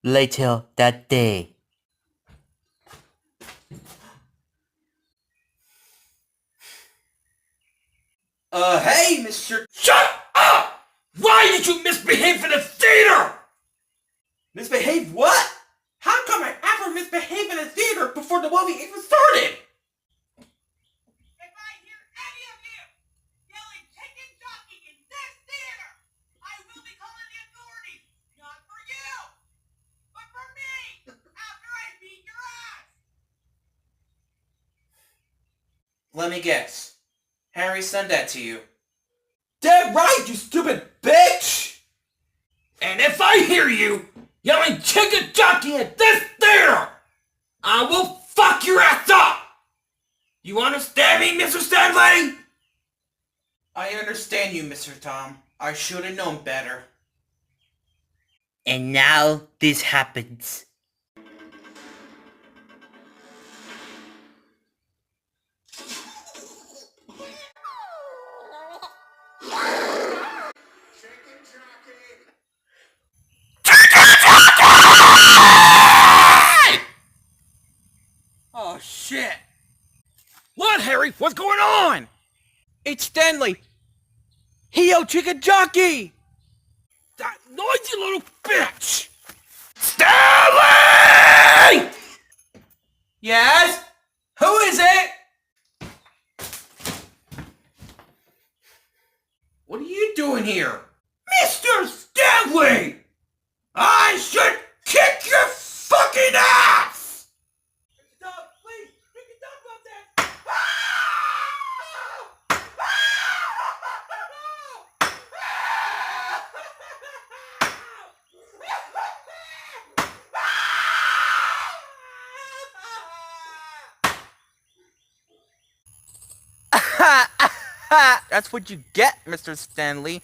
Later that day. Hey, Mr. Shut up! Why did you misbehave in the theater? Misbehave what? How come I ever misbehaved in the theater before the movie even started? If I hear any of you yelling chicken jockey in this theater, I will be calling the authorities. Not for you, but for me, after I beat your ass. Let me guess. Harry sent that to you. Dead right, you stupid bitch! And if I hear you yelling chicken jockey at this theater, I will fuck your ass up! You understand me, Mr. Stanley? I understand you, Mr. Tom. I should have known better. And now this happens. Oh, shit! What, Harry? What's going on? It's Stanley! He yelled chicken jockey! That noisy little bitch! Stanley! Yes? Who is it? What are you doing here? Mr. Stanley! I should kick your fucking ass! Stop, please! We can talk about that! That's what you get, Mr. Stanley.